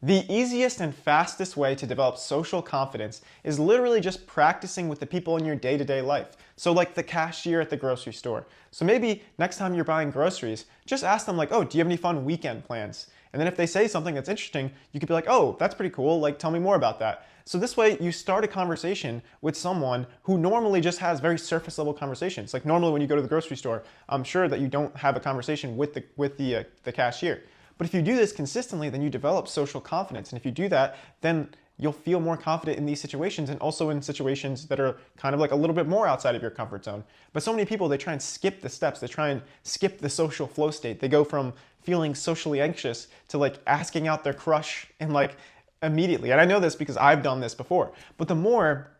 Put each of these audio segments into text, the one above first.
The easiest and fastest way to develop social confidence is literally just practicing with the people in your day-to-day life. So like the cashier at the grocery store. So maybe next time you're buying groceries, just ask them like, oh, do you have any fun weekend plans? And then if they say something that's interesting, you could be like, oh, that's pretty cool, like tell me more about that. So this way you start a conversation with someone who normally just has very surface level conversations. Like normally when you go to the grocery store, I'm sure that you don't have a conversation with the cashier. But if you do this consistently, then you develop social confidence. And if you do that, then you'll feel more confident in these situations and also in situations that are kind of like a little bit more outside of your comfort zone. But so many people, they try and skip the steps. They try and skip the social flow state. They go from feeling socially anxious to like asking out their crush and like immediately. And I know this because I've done this before. But the more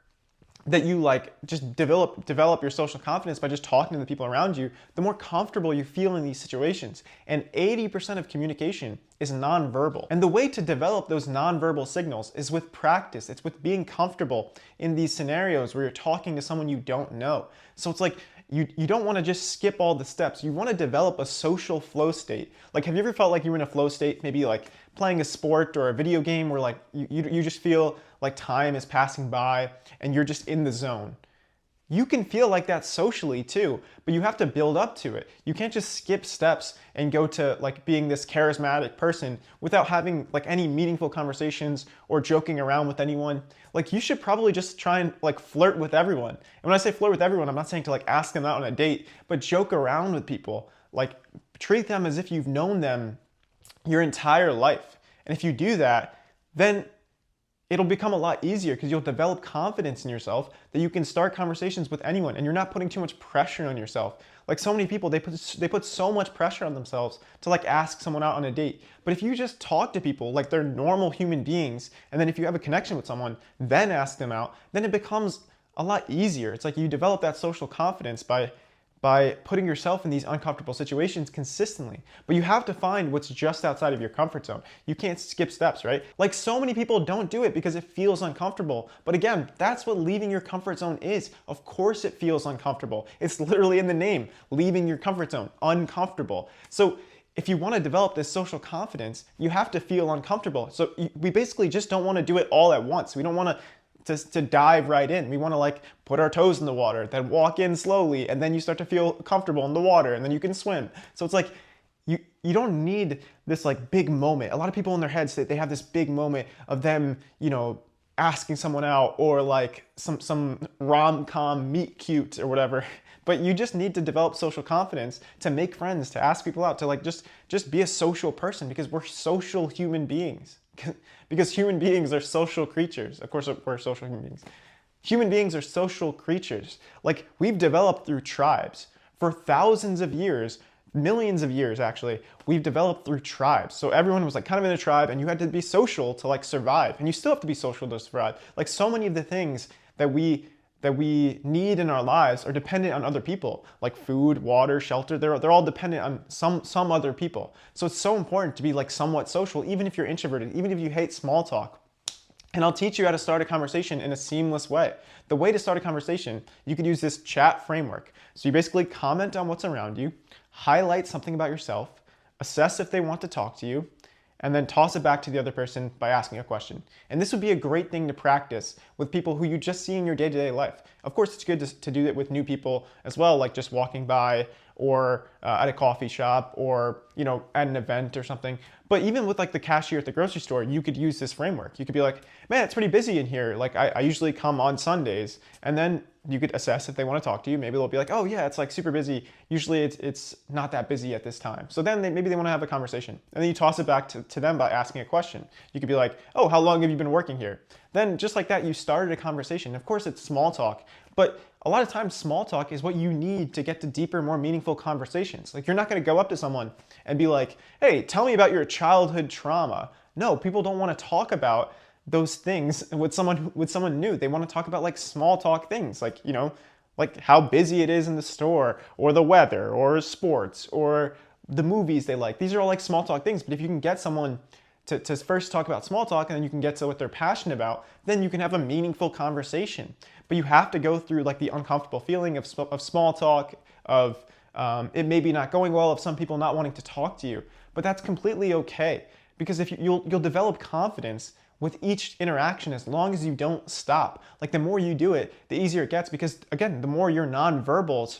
that you like just develop your social confidence by just talking to the people around you, the more comfortable you feel in these situations. And 80% of communication is nonverbal. And the way to develop those nonverbal signals is with practice. It's with being comfortable in these scenarios where you're talking to someone you don't know. So it's like you don't want to just skip all the steps. You want to develop a social flow state. Like, have you ever felt like you were in a flow state, maybe like playing a sport or a video game where like you just feel like time is passing by and you're just in the zone? You can feel like that socially too, but you have to build up to it. You can't just skip steps and go to like being this charismatic person without having like any meaningful conversations or joking around with anyone. Like you should probably just try and like flirt with everyone. And when I say flirt with everyone, I'm not saying to like ask them out on a date, but joke around with people. Like treat them as if you've known them your entire life. And if you do that, then it'll become a lot easier because you'll develop confidence in yourself that you can start conversations with anyone and you're not putting too much pressure on yourself. Like so many people, they put so much pressure on themselves to like ask someone out on a date. But if you just talk to people like they're normal human beings, and then if you have a connection with someone, then ask them out, then it becomes a lot easier. It's like you develop that social confidence by putting yourself in these uncomfortable situations consistently. But you have to find what's just outside of your comfort zone. You can't skip steps, right? Like so many people don't do it because it feels uncomfortable. But again, that's what leaving your comfort zone is. Of course it feels uncomfortable. It's literally in the name, leaving your comfort zone, uncomfortable. So if you want to develop this social confidence, you have to feel uncomfortable. So we basically just don't want to do it all at once. We don't want to dive right in. We want to like put our toes in the water, then walk in slowly, and then you start to feel comfortable in the water, and then you can swim. So it's like you don't need this like big moment. A lot of people in their heads, they have this big moment of them, you know, asking someone out or like some rom-com meet cute or whatever. But you just need to develop social confidence to make friends, to ask people out, to like just be a social person because we're social human beings. Because human beings are social creatures. Of course, we're social human beings. Human beings are social creatures. Like, we've developed through tribes. For thousands of years, millions of years actually, we've developed through tribes. So everyone was like kind of in a tribe and you had to be social to like survive. And you still have to be social to survive. Like so many of the things that we need in our lives are dependent on other people, like food, water, shelter. They're all dependent on some other people. So it's so important to be like somewhat social, even if you're introverted, even if you hate small talk. And I'll teach you how to start a conversation in a seamless way. The way to start a conversation, you could use this chat framework. So you basically comment on what's around you, highlight something about yourself, assess if they want to talk to you, and then toss it back to the other person by asking a question. And this would be a great thing to practice with people who you just see in your day-to-day life. Of course, it's good to do it with new people as well, like just walking by or at a coffee shop or, you know, at an event or something. But even with like the cashier at the grocery store, you could use this framework. You could be like, man, it's pretty busy in here. Like I usually come on Sundays. And then you could assess if they want to talk to you. Maybe they'll be like, oh yeah, it's like super busy. Usually it's not that busy at this time. So then maybe they want to have a conversation. And then you toss it back to them by asking a question. You could be like, oh, how long have you been working here? Then just like that, you started a conversation. Of course, it's small talk, but a lot of times small talk is what you need to get to deeper, more meaningful conversations. Like you're not going to go up to someone and be like, hey, tell me about your childhood trauma. No, people don't want to talk about those things with someone new. They want to talk about like small talk things, like, you know, like how busy it is in the store or the weather or sports or the movies they like. These are all like small talk things. But if you can get someone to first talk about small talk and then you can get to what they're passionate about, then you can have a meaningful conversation. But you have to go through like the uncomfortable feeling of small talk, of it maybe not going well, of some people not wanting to talk to you. But that's completely okay. because if you'll develop confidence with each interaction as long as you don't stop. Like the more you do it, the easier it gets because again, the more your nonverbals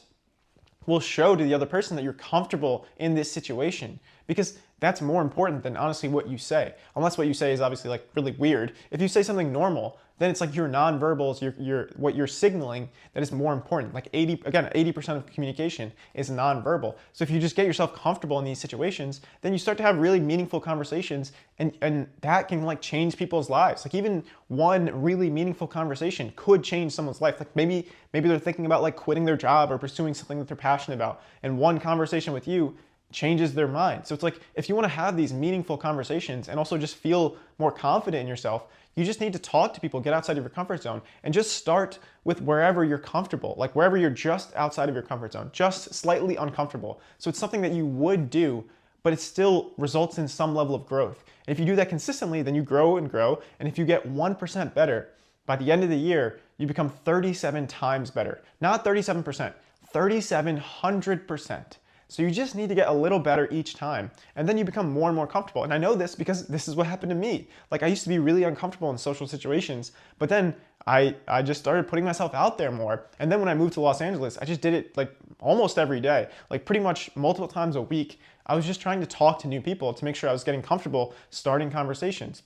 will show to the other person that you're comfortable in this situation because that's more important than honestly what you say. Unless what you say is obviously like really weird. If you say something normal, then it's like your nonverbals, your what you're signaling that is more important. Like 80% of communication is nonverbal. So if you just get yourself comfortable in these situations, then you start to have really meaningful conversations and that can like change people's lives. Like even one really meaningful conversation could change someone's life. Like maybe they're thinking about like quitting their job or pursuing something that they're passionate about. And one conversation with you changes their mind. So it's like if you want to have these meaningful conversations and also just feel more confident in yourself, you just need to talk to people, get outside of your comfort zone, and just start with wherever you're comfortable, like wherever you're just outside of your comfort zone, just slightly uncomfortable. So it's something that you would do, but it still results in some level of growth. And if you do that consistently, then you grow and grow. And if you get 1% better, by the end of the year, you become 37 times better. Not 37%, 3,700%. So you just need to get a little better each time, and then you become more and more comfortable. And I know this because this is what happened to me. Like I used to be really uncomfortable in social situations, but then I just started putting myself out there more. And then when I moved to Los Angeles, I just did it like almost every day, like pretty much multiple times a week. I was just trying to talk to new people to make sure I was getting comfortable starting conversations.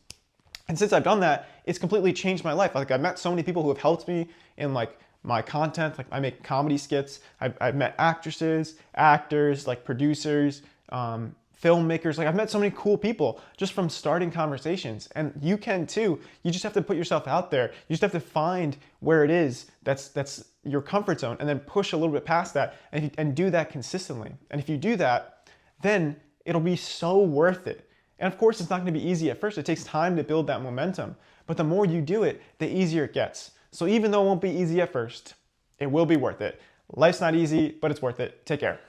And since I've done that, it's completely changed my life. Like I've met so many people who have helped me in like my content. Like I make comedy skits. I've met actresses, actors, like producers, filmmakers. Like I've met so many cool people just from starting conversations, and you can too. You just have to put yourself out there. You just have to find where it is that's your comfort zone, and then push a little bit past that and do that consistently. And if you do that, then it'll be so worth it. And of course, it's not going to be easy at first. It takes time to build that momentum, but the more you do it, the easier it gets. So even though it won't be easy at first, it will be worth it. Life's not easy, but it's worth it. Take care.